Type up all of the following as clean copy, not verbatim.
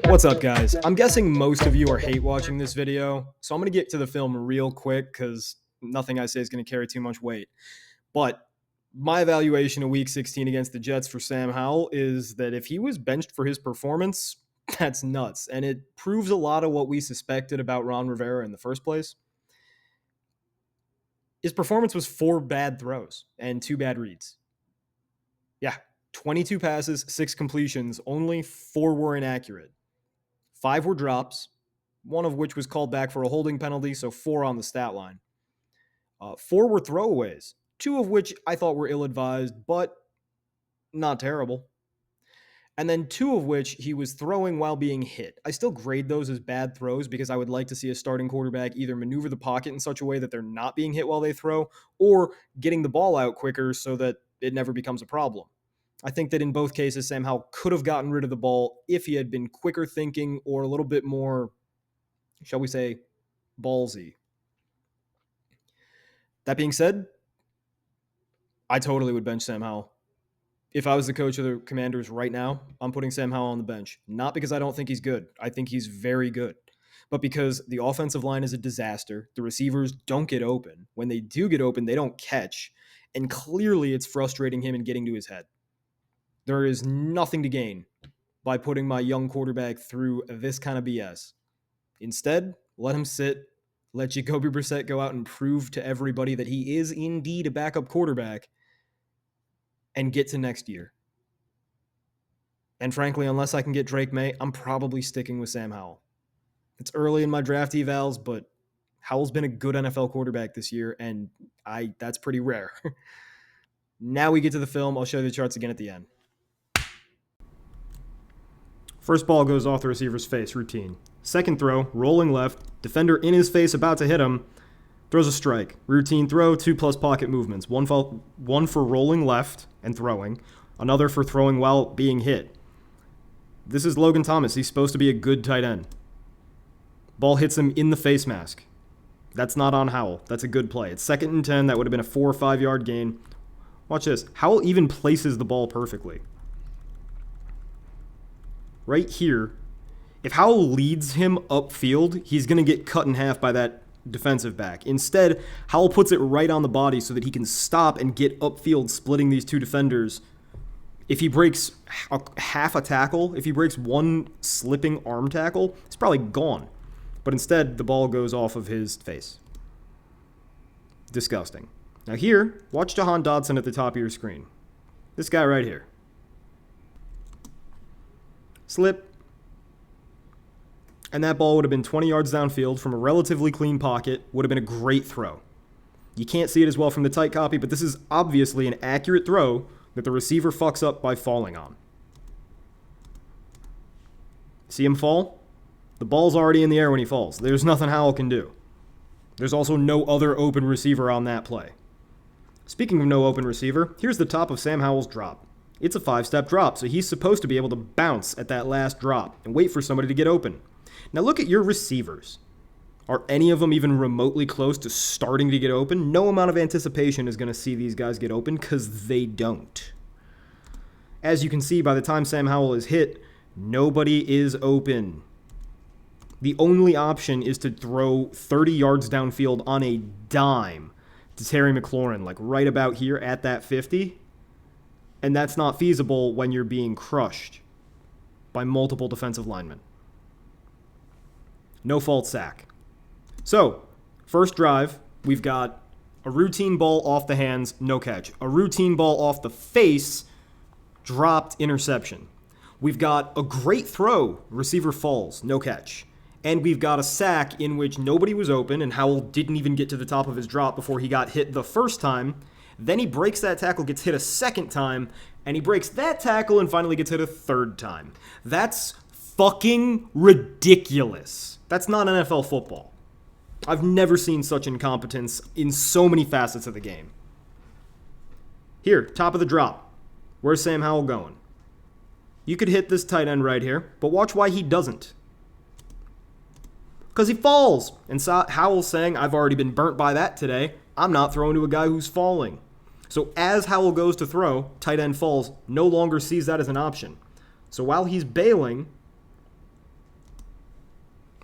What's up, guys? I'm guessing most of you are hate watching this video, so I'm going to get to the film real quick because nothing I say is going to carry too much weight. But my evaluation of Week 16 against the Jets for Sam Howell is that if he was benched for his performance, that's nuts. And it proves a lot of what we suspected about Ron Rivera in the first place. His performance was 4 bad throws and 2 bad reads. Yeah, 22 passes, 6 completions, only 4 were inaccurate. 5 were drops, one of which was called back for a holding penalty, so 4 on the stat line. 4 were throwaways, 2 of which I thought were ill-advised, but not terrible. And then 2 of which he was throwing while being hit. I still grade those as bad throws because I would like to see a starting quarterback either maneuver the pocket in such a way that they're not being hit while they throw, or getting the ball out quicker so that it never becomes a problem. I think that in both cases, Sam Howell could have gotten rid of the ball if he had been quicker thinking or a little bit more, shall we say, ballsy. That being said, I totally would bench Sam Howell. If I was the coach of the Commanders right now, I'm putting Sam Howell on the bench. Not because I don't think he's good. I think he's very good. But because the offensive line is a disaster. The receivers don't get open. When they do get open, they don't catch. And clearly it's frustrating him and getting to his head. There is nothing to gain by putting my young quarterback through this kind of BS. Instead, let him sit. Let Jacoby Brissett go out and prove to everybody that he is indeed a backup quarterback and get to next year. And frankly, unless I can get Drake May, I'm probably sticking with Sam Howell. It's early in my draft evals, but Howell's been a good NFL quarterback this year, and that's pretty rare. Now we get to the film. I'll show you the charts again at the end. First ball goes off the receiver's face, routine. Second throw, rolling left, defender in his face, about to hit him, throws a strike. Routine throw, 2+ pocket movements. One for rolling left and throwing, another for throwing while being hit. This is Logan Thomas. He's supposed to be a good tight end. Ball hits him in the face mask. That's not on Howell. That's a good play. It's 2nd and 10. That would have been a 4 or 5 yard gain. Watch this. Howell even places the ball perfectly. Right here, if Howell leads him upfield, he's going to get cut in half by that defensive back. Instead, Howell puts it right on the body so that he can stop and get upfield, splitting these 2 defenders. If he breaks half a tackle, if he breaks one slipping arm tackle, it's probably gone. But instead, the ball goes off of his face. Disgusting. Now here, watch Jahan Dotson at the top of your screen. This guy right here. Slip. And that ball would have been 20 yards downfield from a relatively clean pocket. Would have been a great throw. You can't see it as well from the tight copy, but this is obviously an accurate throw that the receiver fucks up by falling on. See him fall? The ball's already in the air when he falls. There's nothing Howell can do. There's also no other open receiver on that play. Speaking of no open receiver, here's the top of Sam Howell's drop. It's a 5-step drop, so he's supposed to be able to bounce at that last drop and wait for somebody to get open. Now look at your receivers. Are any of them even remotely close to starting to get open? No amount of anticipation is going to see these guys get open because they don't. As you can see, by the time Sam Howell is hit, nobody is open. The only option is to throw 30 yards downfield on a dime to Terry McLaurin, like right about here at that 50. And that's not feasible when you're being crushed by multiple defensive linemen. No fault sack. So, first drive, we've got a routine ball off the hands, no catch. A routine ball off the face, dropped, interception. We've got a great throw, receiver falls, no catch. And we've got a sack in which nobody was open and Howell didn't even get to the top of his drop before he got hit the first time. Then he breaks that tackle, gets hit a second time, and he breaks that tackle and finally gets hit a third time. That's fucking ridiculous. That's not NFL football. I've never seen such incompetence in so many facets of the game. Here, top of the drop. Where's Sam Howell going? You could hit this tight end right here, but watch why he doesn't. Because he falls. And Howell's saying, I've already been burnt by that today. I'm not throwing to a guy who's falling. So as Howell goes to throw, tight end falls, no longer sees that as an option. So while he's bailing,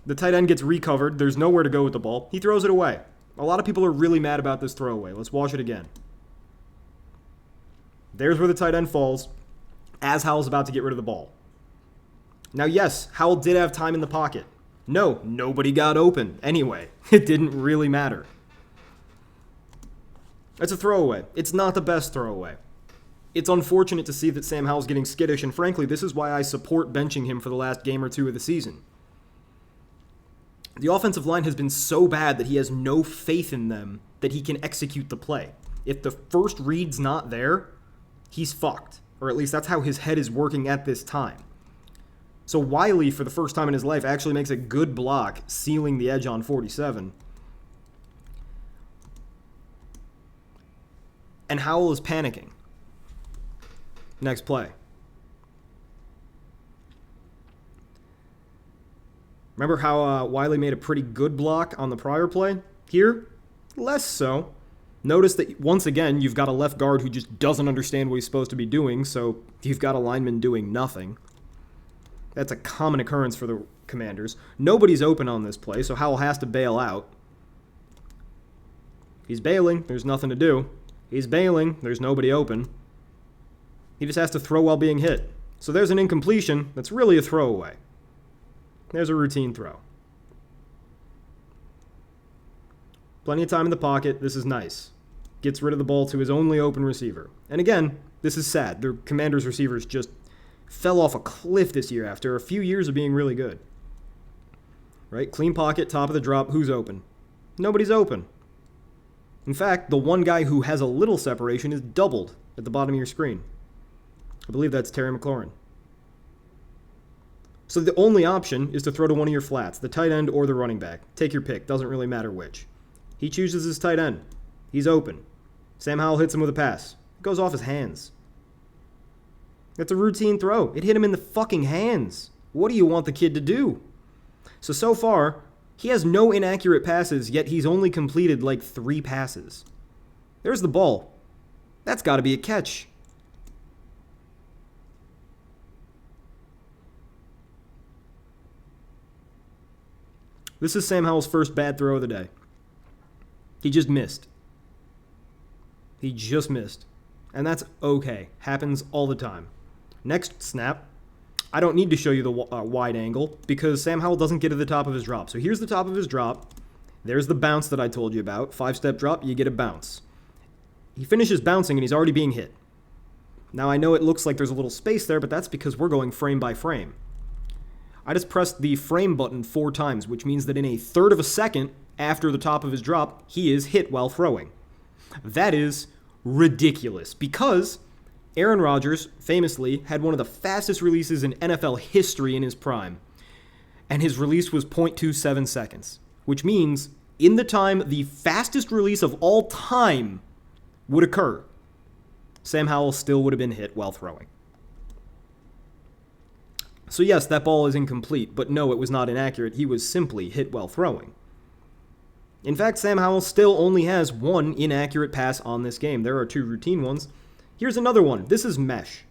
the tight end gets recovered. There's nowhere to go with the ball. He throws it away. A lot of people are really mad about this throwaway. Let's watch it again. There's where the tight end falls as Howell's about to get rid of the ball. Now, yes, Howell did have time in the pocket. No, nobody got open. Anyway, it didn't really matter. It's a throwaway. It's not the best throwaway. It's unfortunate to see that Sam Howell's getting skittish, and frankly, this is why I support benching him for the last game or two of the season. The offensive line has been so bad that he has no faith in them that he can execute the play. If the first read's not there, he's fucked. Or at least that's how his head is working at this time. So Wiley, for the first time in his life, actually makes a good block, sealing the edge on 47. And Howell is panicking. Next play. Remember how Wiley made a pretty good block on the prior play? Here, less so. Notice that, once again, you've got a left guard who just doesn't understand what he's supposed to be doing, so you've got a lineman doing nothing. That's a common occurrence for the Commanders. Nobody's open on this play, so Howell has to bail out. He's bailing, there's nothing to do. He's bailing, there's nobody open. He just has to throw while being hit. So there's an incompletion that's really a throwaway. There's a routine throw. Plenty of time in the pocket. This is nice. Gets rid of the ball to his only open receiver. And again, this is sad. The Commanders' receivers just fell off a cliff this year after a few years of being really good. Right? Clean pocket, top of the drop. Who's open? Nobody's open. In fact, the one guy who has a little separation is doubled at the bottom of your screen. I believe that's Terry McLaurin. So the only option is to throw to one of your flats, the tight end or the running back. Take your pick. Doesn't really matter which. He chooses his tight end. He's open. Sam Howell hits him with a pass. It goes off his hands. That's a routine throw. It hit him in the fucking hands. What do you want the kid to do? So far, he has no inaccurate passes, yet he's only completed like 3 passes. There's the ball. That's got to be a catch. This is Sam Howell's first bad throw of the day. He just missed. He just missed. And that's okay. Happens all the time. Next snap. I don't need to show you the wide angle because Sam Howell doesn't get to the top of his drop. So here's the top of his drop. There's the bounce that I told you about. 5-step drop, you get a bounce. He finishes bouncing and he's already being hit. Now I know it looks like there's a little space there, but that's because we're going frame by frame. I just pressed the frame button 4 times, which means that in a third of a second after the top of his drop, he is hit while throwing. That is ridiculous because Aaron Rodgers famously had one of the fastest releases in NFL history in his prime, and his release was 0.27 seconds, which means in the time the fastest release of all time would occur, Sam Howell still would have been hit while throwing. So yes, that ball is incomplete, but no, it was not inaccurate. He was simply hit while throwing. In fact, Sam Howell still only has 1 inaccurate pass on this game. There are 2 routine ones. Here's another one. This is mesh.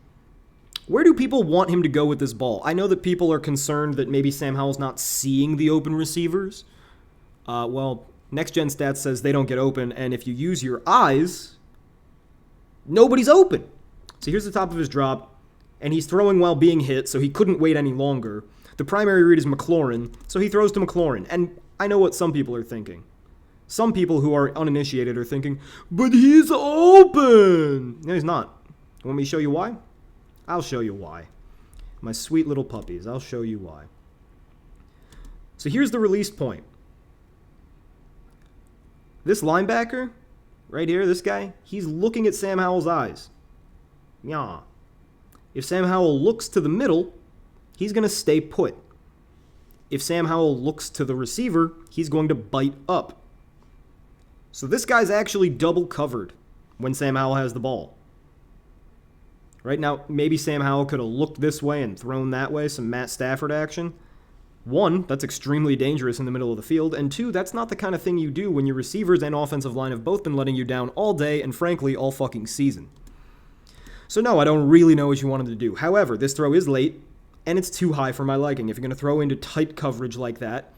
Where do people want him to go with this ball? I know that people are concerned that maybe Sam Howell's not seeing the open receivers. Well, Next Gen Stats says they don't get open, and if you use your eyes, nobody's open. So here's the top of his drop. And he's throwing while being hit, so he couldn't wait any longer. The primary read is McLaurin, so he throws to McLaurin. And I know what some people are thinking. Some people who are uninitiated are thinking, but he's open! No, he's not. You want me to show you why? I'll show you why. My sweet little puppies, I'll show you why. So here's the release point. This linebacker, right here, this guy, he's looking at Sam Howell's eyes. Yeah. If Sam Howell looks to the middle, he's going to stay put. If Sam Howell looks to the receiver, he's going to bite up. So this guy's actually double covered when Sam Howell has the ball. Right now, maybe Sam Howell could have looked this way and thrown that way, some Matt Stafford action. One, that's extremely dangerous in the middle of the field, and two, that's not the kind of thing you do when your receivers and offensive line have both been letting you down all day and frankly all fucking season. So no, I don't really know what you wanted to do. However, this throw is late, and it's too high for my liking. If you're going to throw into tight coverage like that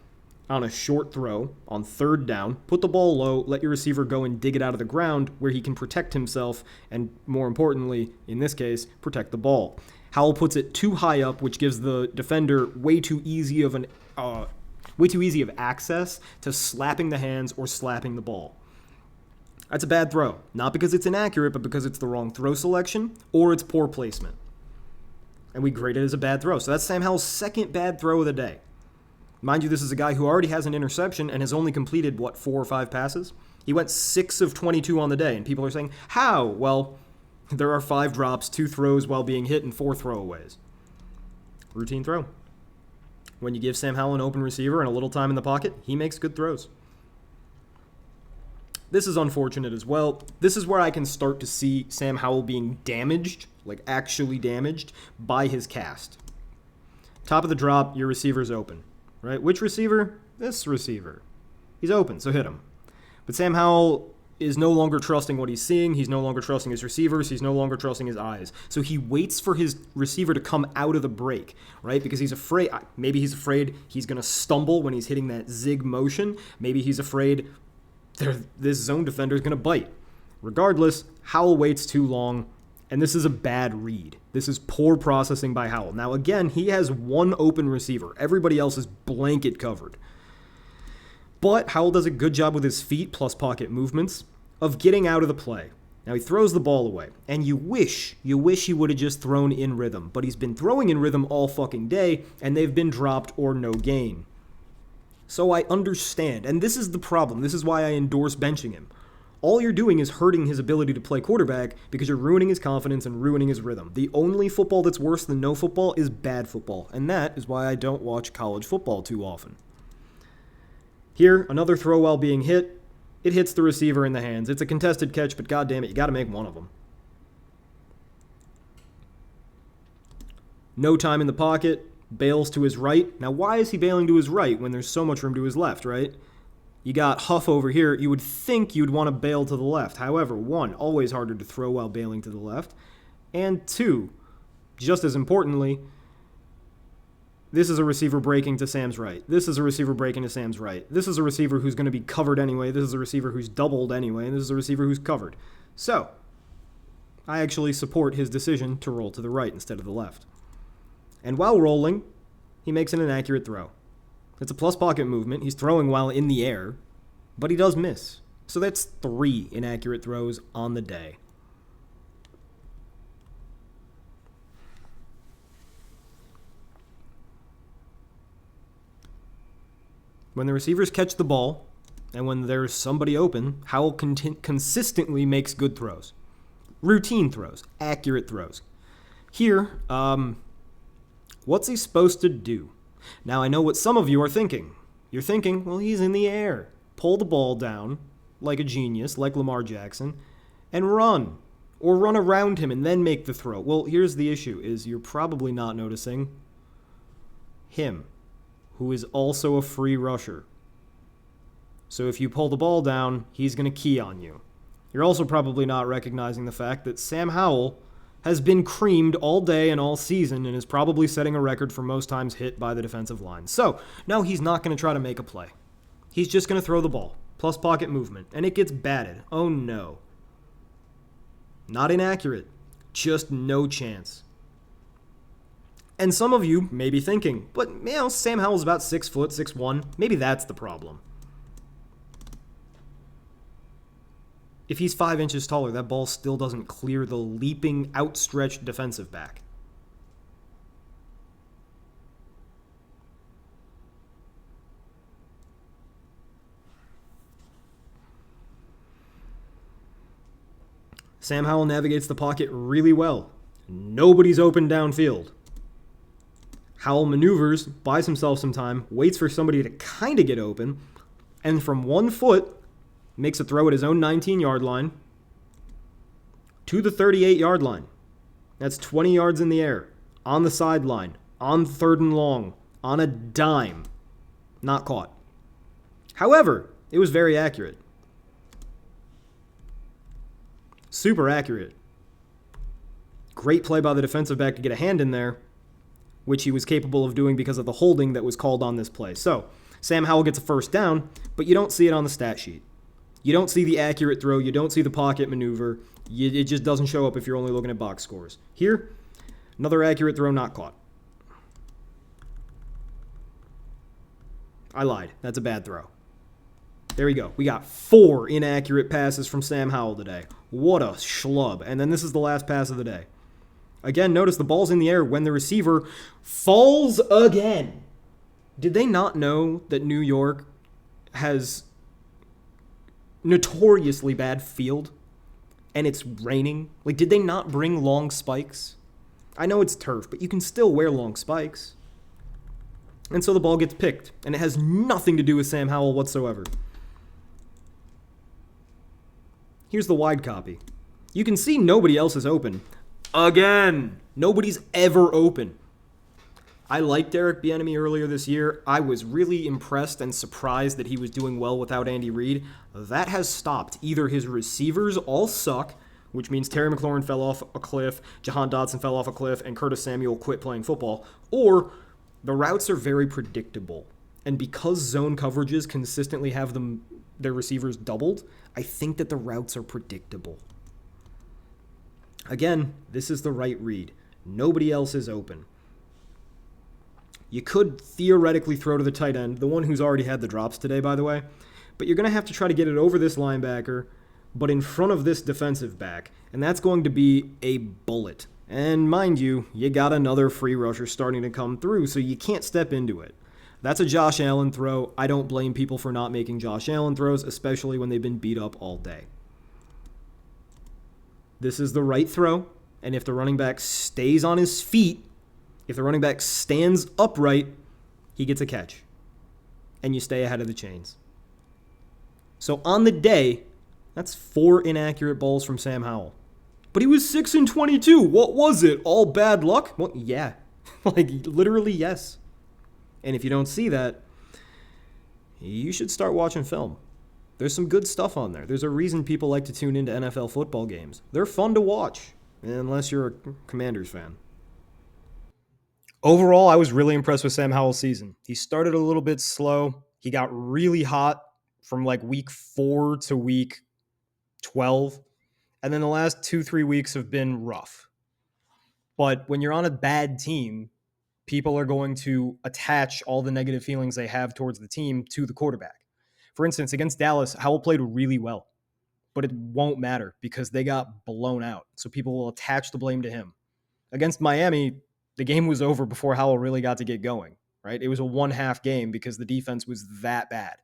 on a short throw, on third down, put the ball low, let your receiver go and dig it out of the ground where he can protect himself, and more importantly, in this case, protect the ball. Howell puts it too high up, which gives the defender way too easy of access to slapping the hands or slapping the ball. That's a bad throw, not because it's inaccurate, but because it's the wrong throw selection or it's poor placement. And we grade it as a bad throw. So that's Sam Howell's second bad throw of the day. Mind you, this is a guy who already has an interception and has only completed, 4 or 5 passes? He went 6 of 22 on the day, and people are saying, how? Well, there are 5 drops, 2 throws while being hit, and 4 throwaways. Routine throw. When you give Sam Howell an open receiver and a little time in the pocket, he makes good throws. This is unfortunate as well. This is where I can start to see Sam Howell being damaged, like actually damaged, by his cast. Top of the drop, your receiver's open, right? Which receiver? This receiver. He's open, so hit him. But Sam Howell is no longer trusting what he's seeing. He's no longer trusting his receivers. He's no longer trusting his eyes. So he waits for his receiver to come out of the break, right? Because he's afraid, maybe he's afraid he's going to stumble when he's hitting that zig motion. Maybe he's afraid this zone defender is going to bite. Regardless, Howell waits too long, and this is a bad read. This is poor processing by Howell. Now, again, he has one open receiver. Everybody else is blanket covered. But Howell does a good job with his feet plus pocket movements of getting out of the play. Now, he throws the ball away, and you wish he would have just thrown in rhythm. But he's been throwing in rhythm all fucking day, and they've been dropped or no gain. So I understand, and this is the problem. This is why I endorse benching him. All you're doing is hurting his ability to play quarterback because you're ruining his confidence and ruining his rhythm. The only football that's worse than no football is bad football, and that is why I don't watch college football too often. Here, another throw while being hit. It hits the receiver in the hands. It's a contested catch, but goddamn it, you got to make one of them. No time in the pocket. Bails to his right. Now, why is he bailing to his right when there's so much room to his left, right? You got Huff over here. You would think you'd want to bail to the left. However, 1, always harder to throw while bailing to the left. And 2, just as importantly, this is a receiver breaking to Sam's right. This is a receiver breaking to Sam's right. This is a receiver who's going to be covered anyway. This is a receiver who's doubled anyway. And this is a receiver who's covered. So, I actually support his decision to roll to the right instead of the left. And while rolling, he makes an inaccurate throw. It's a plus pocket movement. He's throwing while in the air, but he does miss. So that's 3 inaccurate throws on the day. When the receivers catch the ball, and when there's somebody open, Howell consistently makes good throws. Routine throws, accurate throws. Here, what's he supposed to do? Now, I know what some of you are thinking. You're thinking, well, he's in the air. Pull the ball down like a genius, like Lamar Jackson, and run. Or run around him and then make the throw. Well, here's the issue, is you're probably not noticing him, who is also a free rusher. So if you pull the ball down, he's going to key on you. You're also probably not recognizing the fact that Sam Howell has been creamed all day and all season and is probably setting a record for most times hit by the defensive line. So, no, he's not going to try to make a play. He's just going to throw the ball, plus pocket movement, and it gets batted. Oh, no. Not inaccurate, just no chance. And some of you may be thinking, but, Sam Howell's about 6 foot, 6'1". Maybe that's the problem. If he's 5 inches taller, that ball still doesn't clear the leaping, outstretched defensive back. Sam Howell navigates the pocket really well. Nobody's open downfield. Howell maneuvers, buys himself some time, waits for somebody to kind of get open, and from 1 foot, makes a throw at his own 19-yard line to the 38-yard line. That's 20 yards in the air, on the sideline, on 3rd and long, On a dime. Not caught. However, it was very accurate. Super accurate. Great play by the defensive back to get a hand in there, which he was capable of doing because of the holding that was called on this play. So, Sam Howell gets a first down, but you don't see it on the stat sheet. You don't see the accurate throw. You don't see the pocket maneuver. It just doesn't show up if you're only looking at box scores. Here, another accurate throw not caught. I lied. That's a bad throw. There we go. We got 4 inaccurate passes from Sam Howell today. What a schlub. And then this is the last pass of the day. Again, notice the ball's in the air when the receiver falls again. Did they not know that New York has notoriously bad field and it's raining? Like, did they not bring long spikes? I know it's turf, but you can still wear long spikes. And so the ball gets picked, and it has nothing to do with Sam Howell whatsoever. Here's the wide copy. You can see nobody else is open. Again, nobody's ever open. I liked Eric Bieniemy earlier this year. I was really impressed and surprised that he was doing well without Andy Reid. That has stopped. Either his receivers all suck, which means Terry McLaurin fell off a cliff, Jahan Dotson fell off a cliff, and Curtis Samuel quit playing football, or the routes are very predictable. And because zone coverages consistently have their receivers doubled, I think that the routes are predictable. Again, this is the right read. Nobody else is open. You could theoretically throw to the tight end, the one who's already had the drops today, by the way, but you're going to have to try to get it over this linebacker, but in front of this defensive back, and that's going to be a bullet. And mind you, you got another free rusher starting to come through, so you can't step into it. That's a Josh Allen throw. I don't blame people for not making Josh Allen throws, especially when they've been beat up all day. This is the right throw, and if the running back stays on his feet, if the running back stands upright, he gets a catch. And you stay ahead of the chains. So on the day, that's 4 inaccurate balls from Sam Howell. But he was 6-22. What was it? All bad luck? Well, yeah. Like, literally, yes. And if you don't see that, you should start watching film. There's some good stuff on there. There's a reason people like to tune into NFL football games. They're fun to watch, unless you're a Commanders fan. Overall, I was really impressed with Sam Howell's season. He started a little bit slow. He got really hot from like week 4 to week 12. And then the last 2-3 weeks have been rough. But when you're on a bad team, people are going to attach all the negative feelings they have towards the team to the quarterback. For instance, against Dallas, Howell played really well. But it won't matter because they got blown out. So people will attach the blame to him. Against Miami, the game was over before Howell really got to get going, right? It was a 1-half game because the defense was that bad.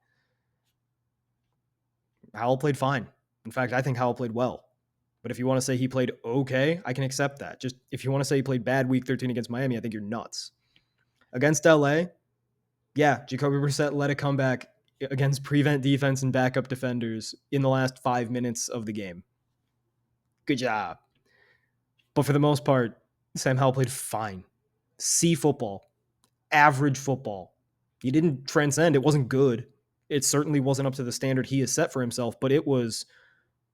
Howell played fine. In fact, I think Howell played well. But if you want to say he played okay, I can accept that. Just if you want to say he played bad week 13 against Miami, I think you're nuts. Against LA, yeah, Jacoby Brissett led a comeback against prevent defense and backup defenders in the last 5 minutes of the game. Good job. But for the most part, Sam Howell played fine. C football. Average football. He didn't transcend. It wasn't good. It certainly wasn't up to the standard he has set for himself, but it was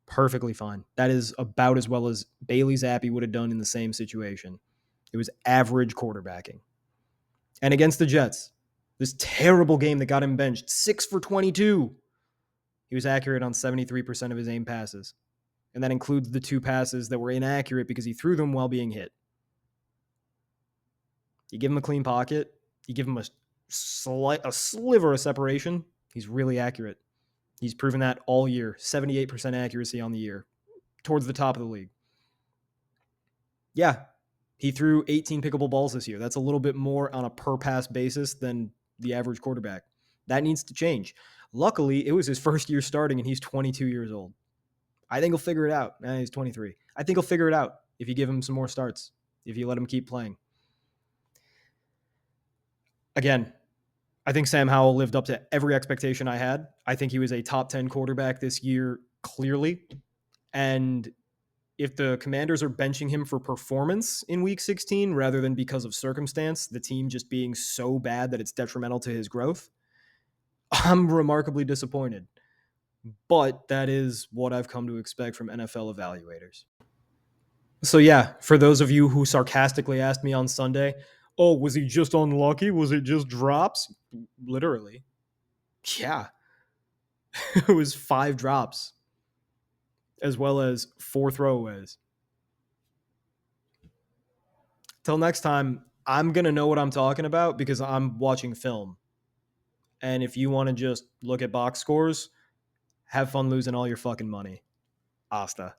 perfectly fine. That is about as well as Bailey Zappi would have done in the same situation. It was average quarterbacking. And against the Jets, this terrible game that got him benched, 6 for 22. He was accurate on 73% of his aim passes. And that includes the 2 passes that were inaccurate because he threw them while being hit. You give him a clean pocket, you give him a sliver of separation, he's really accurate. He's proven that all year. 78% accuracy on the year. Towards the top of the league. Yeah, he threw 18 pickable balls this year. That's a little bit more on a per-pass basis than the average quarterback. That needs to change. Luckily, it was his first year starting, and he's 22 years old. I think he'll figure it out. He's 23. I think he'll figure it out if you give him some more starts, if you let him keep playing. Again, I think Sam Howell lived up to every expectation I had. I think he was a top 10 quarterback this year, clearly. And if the Commanders are benching him for performance in week 16 rather than because of circumstance, the team just being so bad that it's detrimental to his growth, I'm remarkably disappointed. But that is what I've come to expect from NFL evaluators. So, yeah, for those of you who sarcastically asked me on Sunday, oh, was he just unlucky? Was it just drops? Literally. Yeah. It was 5 drops as well as 4 throwaways. Till next time, I'm going to know what I'm talking about because I'm watching film. And if you want to just look at box scores, have fun losing all your fucking money. Hasta.